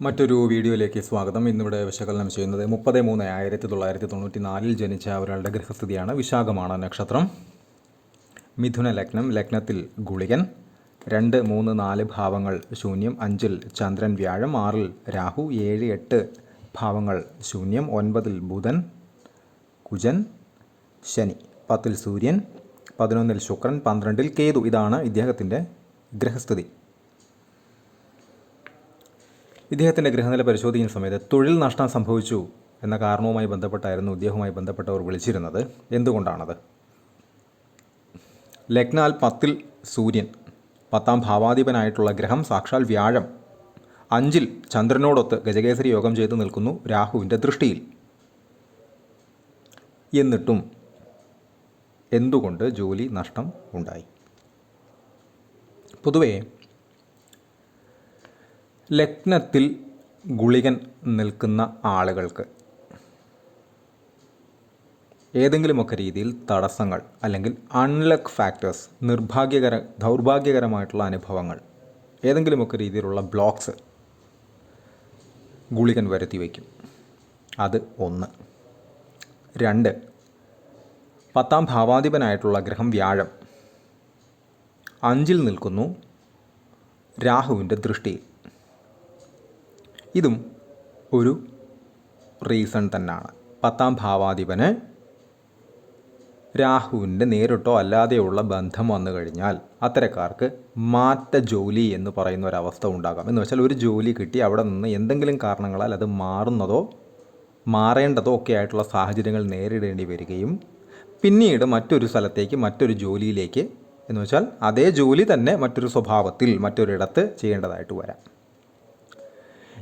മറ്റൊരു വീഡിയോയിലേക്ക് സ്വാഗതം. ഇന്നിവിടെ വിശകലനം ചെയ്യുന്നത് 30/3/1994 ജനിച്ച ഒരാളുടെ ഗൃഹസ്ഥിതിയാണ്. വിശാഖമാണ് നക്ഷത്രം. മിഥുന ലഗ്നം. ലഗ്നത്തിൽ ഗുളികൻ. 2, 3, 4 ഭാവങ്ങൾ ശൂന്യം. 5-ൽ ചന്ദ്രൻ വ്യാഴം. 6-ൽ രാഹു. 7, 8 ഭാവങ്ങൾ ശൂന്യം. 9-ൽ ബുധൻ കുജൻ ശനി. 10-ൽ സൂര്യൻ. 11-ൽ ശുക്രൻ. 12-ൽ കേതു. ഇതാണ് ഇദ്ദേഹത്തിൻ്റെ ഗൃഹസ്ഥിതി. ഇദ്ദേഹത്തിൻ്റെ ഗൃഹനില പരിശോധിക്കുന്ന സമയത്ത് തൊഴിൽ നഷ്ടം സംഭവിച്ചു എന്ന കാരണവുമായി ബന്ധപ്പെട്ടായിരുന്നു ഇദ്ദേഹവുമായി ബന്ധപ്പെട്ടവർ വിളിച്ചിരുന്നത്. എന്തുകൊണ്ടാണത്? ലഗ്നാൽ 10-ൽ സൂര്യൻ, 10ാം ഭാവാധിപനായിട്ടുള്ള ഗ്രഹം സാക്ഷാൽ വ്യാഴം, 5-ൽ ചന്ദ്രനോടൊത്ത് ഗജകേസരി യോഗം ചെയ്ത് നിൽക്കുന്നു രാഹുവിൻ്റെ ദൃഷ്ടിയിൽ. എന്നിട്ടും എന്തുകൊണ്ട് ജോലി നഷ്ടം ഉണ്ടായി? പൊതുവേ ലഗ്നത്തിൽ ഗുളികൻ നിൽക്കുന്ന ആളുകൾക്ക് ഏതെങ്കിലുമൊക്കെ രീതിയിൽ തടസ്സങ്ങൾ അല്ലെങ്കിൽ അൺലക്ക് ഫാക്ടേഴ്സ്, ദൗർഭാഗ്യകരമായിട്ടുള്ള അനുഭവങ്ങൾ, ഏതെങ്കിലുമൊക്കെ രീതിയിലുള്ള ബ്ലോക്സ് ഗുളികൻ വരുത്തി വയ്ക്കും. അത് 1. 2, 10ാം ഭാവാധിപനായിട്ടുള്ള ഗ്രഹം വ്യാഴം 5-ൽ നിൽക്കുന്നു രാഹുവിൻ്റെ ദൃഷ്ടിയിൽ. ഇതും ഒരു റീസൺ തന്നെയാണ്. 10ാം ഭാവാധിപന് രാഹുവിൻ്റെ നേരിട്ടോ അല്ലാതെയുള്ള ബന്ധം വന്നു കഴിഞ്ഞാൽ അത്തരക്കാർക്ക് മാറ്റ ജോലി എന്ന് പറയുന്ന ഒരവസ്ഥ ഉണ്ടാകാം. എന്ന് വെച്ചാൽ ഒരു ജോലി കിട്ടി അവിടെ നിന്ന് എന്തെങ്കിലും കാരണങ്ങളാൽ അത് മാറുന്നതോ മാറേണ്ടതോ ഒക്കെ ആയിട്ടുള്ള സാഹചര്യങ്ങൾ നേരിടേണ്ടി വരികയും പിന്നീട് മറ്റൊരു സ്ഥലത്തേക്ക് മറ്റൊരു ജോലിയിലേക്ക്, എന്ന് വെച്ചാൽ അതേ ജോലി തന്നെ മറ്റൊരു സ്വഭാവത്തിൽ മറ്റൊരിടത്ത് ചെയ്യേണ്ടതായിട്ട് വരാം.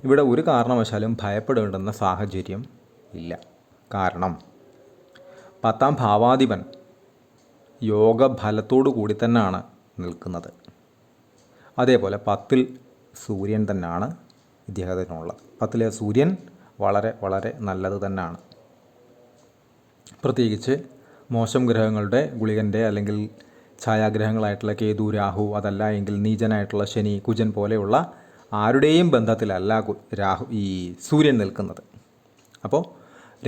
ഇവിടെ ഒരു കാരണവശാലും ഭയപ്പെടേണ്ടുന്ന സാഹചര്യം ഇല്ല. കാരണം 10ാം ഭാവാധിപൻ യോഗഫലത്തോടു കൂടി തന്നെയാണ് നിൽക്കുന്നത്. അതേപോലെ 10-ൽ സൂര്യൻ തന്നെയാണ് ഇദ്ദേഹത്തിനുള്ളത്. 10ലെ സൂര്യൻ വളരെ വളരെ നല്ലത് തന്നെയാണ്. പ്രത്യേകിച്ച് മോശം ഗ്രഹങ്ങളുടെ ഗുളികൻ്റെ അല്ലെങ്കിൽ ഛായാഗ്രഹങ്ങളായിട്ടുള്ള കേതു, രാഹു, അതല്ല എങ്കിൽ നീചനായിട്ടുള്ള ശനി, കുജൻ പോലെയുള്ള ആരുടെയും ബന്ധത്തിലല്ല സൂര്യൻ നിൽക്കുന്നത്. അപ്പോൾ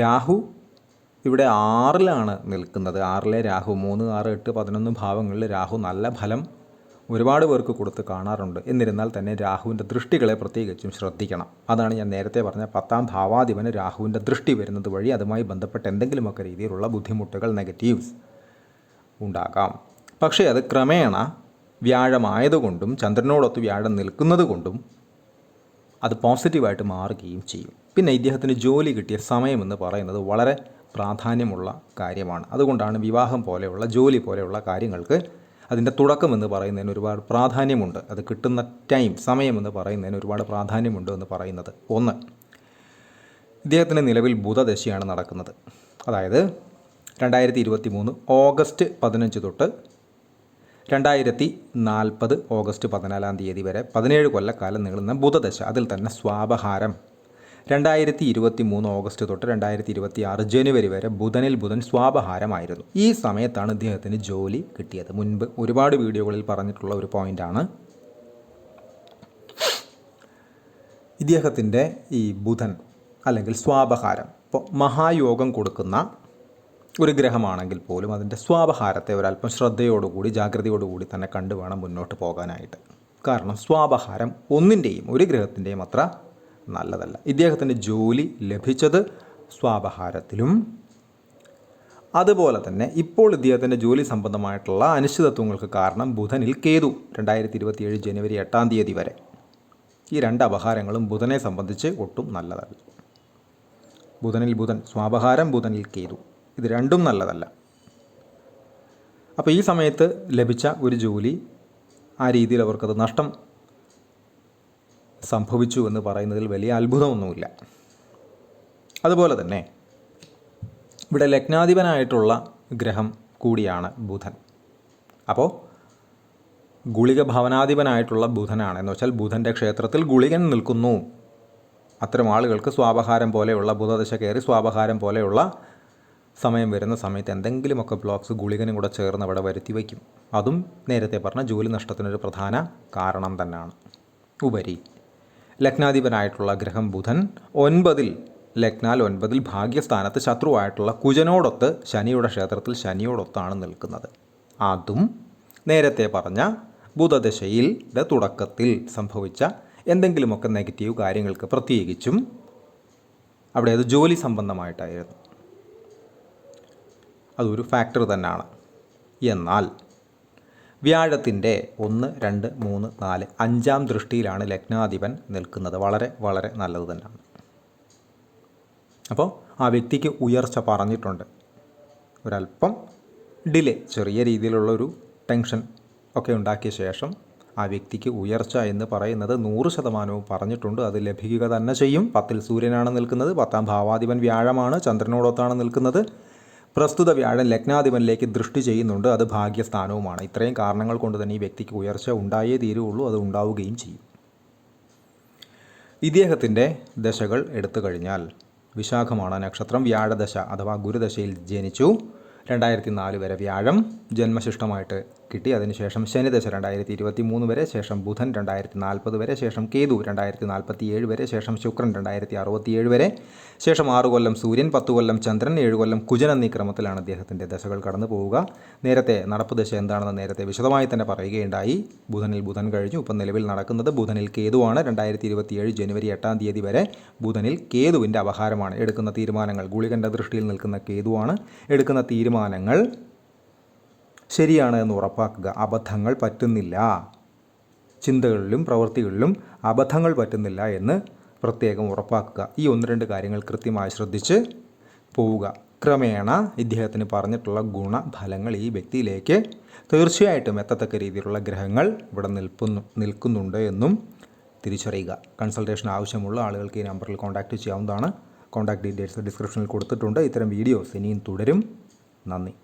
രാഹു ഇവിടെ 6-ലാണ് നിൽക്കുന്നത്. 6-ലെ രാഹു 3, 6, 8, 11 ഭാവങ്ങളിൽ രാഹു നല്ല ഫലം ഒരുപാട് പേർക്ക് കൊടുത്ത് കാണാറുണ്ട്. എന്നിരുന്നാൽ തന്നെ രാഹുവിൻ്റെ ദൃഷ്ടികളെ പ്രത്യേകിച്ചും ശ്രദ്ധിക്കണം. അതാണ് ഞാൻ നേരത്തെ പറഞ്ഞ 10ാം ഭാവാധിപന് രാഹുവിൻ്റെ ദൃഷ്ടി വരുന്നത് വഴി അതുമായി ബന്ധപ്പെട്ട് എന്തെങ്കിലുമൊക്കെ രീതിയിലുള്ള ബുദ്ധിമുട്ടുകൾ, നെഗറ്റീവ്സ് ഉണ്ടാകാം. പക്ഷേ അത് ക്രമേണ വ്യാഴമായതുകൊണ്ടും ചന്ദ്രനോടൊത്ത് വ്യാഴം നിൽക്കുന്നത് കൊണ്ടും അത് പോസിറ്റീവായിട്ട് മാറുകയും ചെയ്യും. പിന്നെ ഇദ്ദേഹത്തിന് ജോലി കിട്ടിയ സമയമെന്ന് പറയുന്നത് വളരെ പ്രാധാന്യമുള്ള കാര്യമാണ്. അതുകൊണ്ടാണ് വിവാഹം പോലെയുള്ള ജോലി പോലെയുള്ള കാര്യങ്ങൾക്ക് അതിൻ്റെ തുടക്കമെന്ന് പറയുന്നതിന് ഒരുപാട് പ്രാധാന്യമുണ്ട്. അത് കിട്ടുന്ന സമയമെന്ന് പറയുന്നതിന് ഒരുപാട് പ്രാധാന്യമുണ്ട് എന്ന് പറയുന്നത്. 1, ഇദ്ദേഹത്തിന് നിലവിൽ ബുധദശയാണ് നടക്കുന്നത്. അതായത് 2023 ഓഗസ്റ്റ് 15 തൊട്ട് 2040 ഓഗസ്റ്റ് 14 തീയതി വരെ 17 കൊല്ലക്കാലം നീളുന്ന ബുധദശ. അതിൽ തന്നെ സ്വാപഹാരം 2023 ഓഗസ്റ്റ് തൊട്ട് 2026 ജനുവരി വരെ ബുധൻ സ്വാപഹാരമായിരുന്നു. ഈ സമയത്താണ് ഇദ്ദേഹത്തിന് ജോലി കിട്ടിയത്. മുൻപ് ഒരുപാട് വീഡിയോകളിൽ പറഞ്ഞിട്ടുള്ള ഒരു പോയിൻ്റാണ്. ഇദ്ദേഹത്തിൻ്റെ ഈ ബുധൻ അല്ലെങ്കിൽ സ്വാപഹാരം ഇപ്പോൾ മഹായോഗം കൊടുക്കുന്ന ഒരു ഗ്രഹമാണെങ്കിൽ പോലും അതിൻ്റെ സ്വാപഹാരത്തെ ഒരല്പം ശ്രദ്ധയോടുകൂടി ജാഗ്രതയോടുകൂടി തന്നെ കണ്ടു വേണം മുന്നോട്ട് പോകാനായിട്ട്. കാരണം സ്വാപഹാരം ഒരു ഗ്രഹത്തിൻ്റെയും അത്ര നല്ലതല്ല. ഇദ്ദേഹത്തിൻ്റെ ജോലി ലഭിച്ചത് സ്വാപഹാരത്തിലും അതുപോലെ തന്നെ ഇപ്പോൾ ഇദ്ദേഹത്തിൻ്റെ ജോലി സംബന്ധമായിട്ടുള്ള അനിശ്ചിതത്വങ്ങൾക്ക് കാരണം ബുധനിൽ കേതു 2027 ജനുവരി 8 തീയതി വരെ. ഈ 2 അപഹാരങ്ങളും ബുധനെ സംബന്ധിച്ച് ഒട്ടും നല്ലതല്ല. ബുധനിൽ സ്വാപഹാരം, ബുധനിൽ കേതു, ഇത് രണ്ടും നല്ലതല്ല. അപ്പോൾ ഈ സമയത്ത് ലഭിച്ച ഒരു ജോലി ആ രീതിയിൽ അവർക്കത് നഷ്ടം സംഭവിച്ചു എന്ന് പറയുന്നതിൽ വലിയ അത്ഭുതമൊന്നുമില്ല. അതുപോലെ തന്നെ ഇവിടെ ലഗ്നാധിപനായിട്ടുള്ള ഗ്രഹം കൂടിയാണ് ബുധൻ. അപ്പോൾ ഗുളിക ഭവനാധിപനായിട്ടുള്ള ബുധനാണ്. എന്ന് വെച്ചാൽ ബുധൻ്റെ ക്ഷേത്രത്തിൽ ഗുളികൻ നിൽക്കുന്നു. അത്തരം ആളുകൾക്ക് സ്വാപഹാരം പോലെയുള്ള ബുധദശ കയറി സ്വാപഹാരം പോലെയുള്ള സമയം വരുന്ന സമയത്ത് എന്തെങ്കിലുമൊക്കെ ബ്ലോക്സ് ഗുളികനും കൂടെ ചേർന്ന് അവിടെ വരുത്തി വയ്ക്കും. അതും നേരത്തെ പറഞ്ഞ ജോലി നഷ്ടത്തിനൊരു പ്രധാന കാരണം തന്നെയാണ്. ഉപരി ലഗ്നാധിപനായിട്ടുള്ള ഗ്രഹം ബുധൻ 9-ൽ ലഗ്നാൽ 9-ൽ ഭാഗ്യസ്ഥാനത്ത് ശത്രുവായിട്ടുള്ള കുജനോടൊത്ത് ശനിയുടെ ക്ഷേത്രത്തിൽ ശനിയോടൊത്താണ് നിൽക്കുന്നത്. അതും നേരത്തെ പറഞ്ഞ ബുധദശയിൽ തുടക്കത്തിൽ സംഭവിച്ച എന്തെങ്കിലുമൊക്കെ നെഗറ്റീവ് കാര്യങ്ങൾക്ക്, പ്രത്യേകിച്ചും അവിടെ അത് ജോലി സംബന്ധമായിട്ടായിരുന്നു, അതൊരു ഫാക്ടർ തന്നെയാണ്. എന്നാൽ വ്യാഴത്തിൻ്റെ 1, 2, 3, 4, 5-ാം ദൃഷ്ടിയിലാണ് ലഗ്നാധിപൻ നിൽക്കുന്നത്. വളരെ വളരെ നല്ലത് തന്നെയാണ്. അപ്പോൾ ആ വ്യക്തിക്ക് ഉയർച്ച പറഞ്ഞിട്ടുണ്ട്. ഒരല്പം ഡിലേ, ചെറിയ രീതിയിലുള്ളൊരു ടെൻഷൻ ഒക്കെ ഉണ്ടാക്കിയ ശേഷം ആ വ്യക്തിക്ക് ഉയർച്ച എന്ന് പറയുന്നത് 100% പറഞ്ഞിട്ടുണ്ട്. അത് ലഭിക്കുക തന്നെ ചെയ്യും. 10-ൽ സൂര്യനാണ് നിൽക്കുന്നത്. 10-ാം ഭാവാധിപൻ വ്യാഴമാണ്, ചന്ദ്രനോടൊത്താണ് നിൽക്കുന്നത്. പ്രസ്തുത വ്യാഴൻ ലഗ്നാധിപനിലേക്ക് ദൃഷ്ടി ചെയ്യുന്നുണ്ട്. അത് ഭാഗ്യസ്ഥാനവുമാണ്. ഇത്രയും കാരണങ്ങൾ കൊണ്ട് തന്നെ ഈ വ്യക്തിക്ക് ഉയർച്ച ഉണ്ടായേ തീരുള്ളൂ. അത് ഉണ്ടാവുകയും ചെയ്യും. ഇദ്ദേഹത്തിൻ്റെ ദശകൾ എടുത്തു കഴിഞ്ഞാൽ വിശാഖമാണ് നക്ഷത്രം. വ്യാഴദശ അഥവാ ഗുരുദശയിൽ ജനിച്ചു. 2004 വരെ വ്യാഴം ജന്മശിഷ്ടമായിട്ട് കിട്ടി. അതിനുശേഷം ശനിദശ 2023 വരെ, ശേഷം ബുധൻ 2040 വരെ, ശേഷം കേതു 2047 വരെ, ശേഷം ശുക്രൻ 2067 വരെ, ശേഷം 6 കൊല്ലം സൂര്യൻ, 10 കൊല്ലം ചന്ദ്രൻ, 7 കൊല്ലം കുജൻ എന്നീ ക്രമത്തിലാണ് അദ്ദേഹത്തിൻ്റെ ദശകൾ കടന്നു പോവുക. നേരത്തെ നടപ്പ് ദശ എന്താണെന്ന് നേരത്തെ വിശദമായി തന്നെ പറയുകയുണ്ടായി. ബുധനിൽ ബുധൻ കഴിഞ്ഞു. ഇപ്പം നിലവിൽ നടക്കുന്നത് ബുധനിൽ കേതുവാണ്. 2027 ജനുവരി 8-ാം തീയതി വരെ ബുധനിൽ കേതുവിൻ്റെ അപഹാരമാണ്. എടുക്കുന്ന തീരുമാനങ്ങൾ, ഗുളികൻ്റെ ദൃഷ്ടിയിൽ നിൽക്കുന്ന കേതുവാണ്. എടുക്കുന്ന തീരുമാനങ്ങൾ ശരിയാണ് എന്ന് ഉറപ്പാക്കുക. അബദ്ധങ്ങൾ പറ്റുന്നില്ല, ചിന്തകളിലും പ്രവൃത്തികളിലും അബദ്ധങ്ങൾ പറ്റുന്നില്ല എന്ന് പ്രത്യേകം ഉറപ്പാക്കുക. ഈ 1-2 കാര്യങ്ങൾ കൃത്യമായി ശ്രദ്ധിച്ച് പോവുക. ക്രമേണ ഇദ്ദേഹത്തിന് പറഞ്ഞിട്ടുള്ള ഗുണഫലങ്ങൾ ഈ വ്യക്തിയിലേക്ക് തീർച്ചയായിട്ടും എത്തത്തക്ക രീതിയിലുള്ള ഗ്രഹങ്ങൾ ഇവിടെ നിൽക്കുന്നുണ്ട് എന്നും തിരിച്ചറിയുക. കൺസൾട്ടേഷൻ ആവശ്യമുള്ള ആളുകൾക്ക് ഈ നമ്പറിൽ കോൺടാക്റ്റ് ചെയ്യാവുന്നതാണ്. കോൺടാക്ട് ഡീറ്റെയിൽസ് ഡിസ്ക്രിപ്ഷനിൽ കൊടുത്തിട്ടുണ്ട്. ഇത്തരം വീഡിയോസ് ഇനിയും തുടരും. നന്ദി.